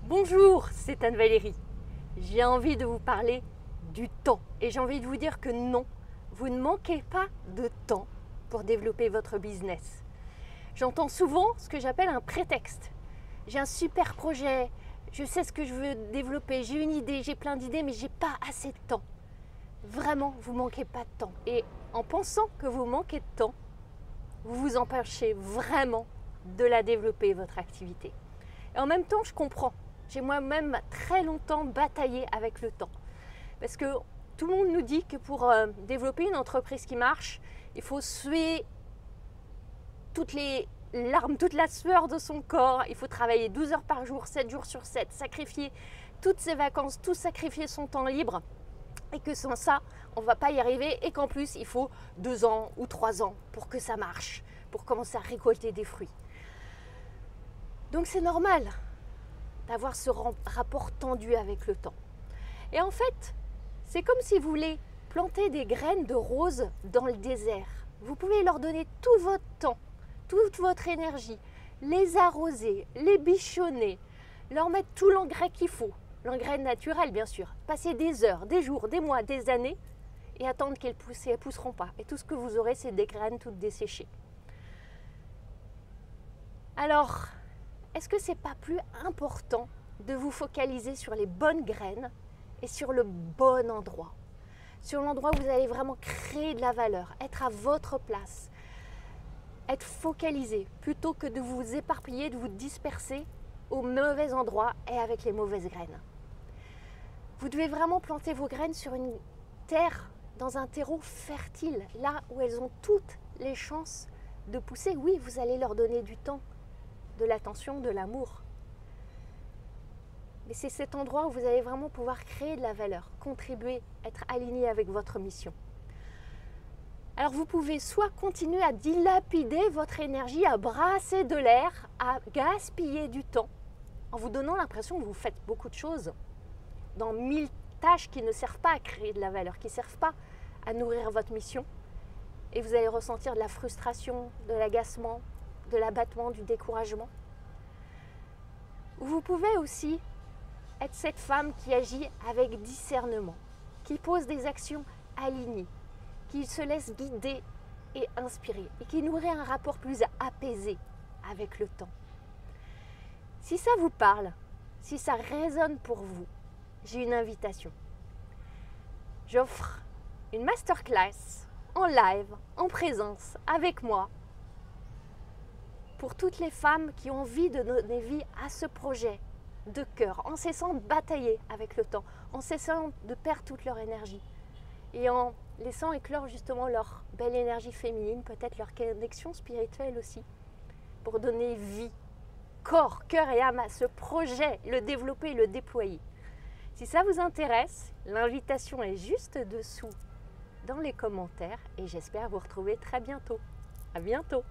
Bonjour, c'est Anne-Valérie. J'ai envie de vous parler du temps et j'ai envie de vous dire que non, vous ne manquez pas de temps pour développer votre business. J'entends souvent ce que j'appelle un prétexte. J'ai un super projet, je sais ce que je veux développer, j'ai une idée, j'ai plein d'idées, mais j'ai pas assez de temps. Vraiment, vous manquez pas de temps. Et en pensant que vous manquez de temps, vous vous empêchez vraiment de la développer, votre activité. Et en même temps, je comprends. J'ai moi-même très longtemps bataillé avec le temps. Parce que tout le monde nous dit que pour développer une entreprise qui marche, il faut suer toutes les larmes, toute la sueur de son corps. Il faut travailler 12 heures par jour, 7 jours sur 7, sacrifier toutes ses vacances, tout sacrifier son temps libre. Et que sans ça, on ne va pas y arriver. Et qu'en plus, il faut 2 ans ou 3 ans pour que ça marche, pour commencer à récolter des fruits. Donc c'est normal d'avoir ce rapport tendu avec le temps. Et en fait, c'est comme si vous voulez planter des graines de roses dans le désert. Vous pouvez leur donner tout votre temps, toute votre énergie, les arroser, les bichonner, leur mettre tout l'engrais qu'il faut, l'engrais naturel bien sûr, passer des heures, des jours, des mois, des années et attendre qu'elles poussent et elles ne pousseront pas. Et tout ce que vous aurez, c'est des graines toutes desséchées. Alors, est-ce que c'est pas plus important de vous focaliser sur les bonnes graines et sur le bon endroit? Sur l'endroit où vous allez vraiment créer de la valeur, être à votre place, être focalisé plutôt que de vous éparpiller, de vous disperser au mauvais endroit et avec les mauvaises graines. Vous devez vraiment planter vos graines sur une terre, dans un terreau fertile, là où elles ont toutes les chances de pousser. Oui, vous allez leur donner du temps, de l'attention, de l'amour. Mais c'est cet endroit où vous allez vraiment pouvoir créer de la valeur, contribuer, être aligné avec votre mission. Alors vous pouvez soit continuer à dilapider votre énergie, à brasser de l'air, à gaspiller du temps, en vous donnant l'impression que vous faites beaucoup de choses dans 1000 tâches qui ne servent pas à créer de la valeur, qui ne servent pas à nourrir votre mission. Et vous allez ressentir de la frustration, de l'agacement, de l'abattement, du découragement. Vous pouvez aussi être cette femme qui agit avec discernement, qui pose des actions alignées, qui se laisse guider et inspirer et qui nourrit un rapport plus apaisé avec le temps. Si ça vous parle, si ça résonne pour vous, j'ai une invitation. J'offre une masterclass en live, en présence, avec moi, pour toutes les femmes qui ont envie de donner vie à ce projet de cœur, en cessant de batailler avec le temps, en cessant de perdre toute leur énergie et en laissant éclore justement leur belle énergie féminine, peut-être leur connexion spirituelle aussi, pour donner vie, corps, cœur et âme à ce projet, le développer, le déployer. Si ça vous intéresse, l'invitation est juste dessous dans les commentaires et j'espère vous retrouver très bientôt. À bientôt!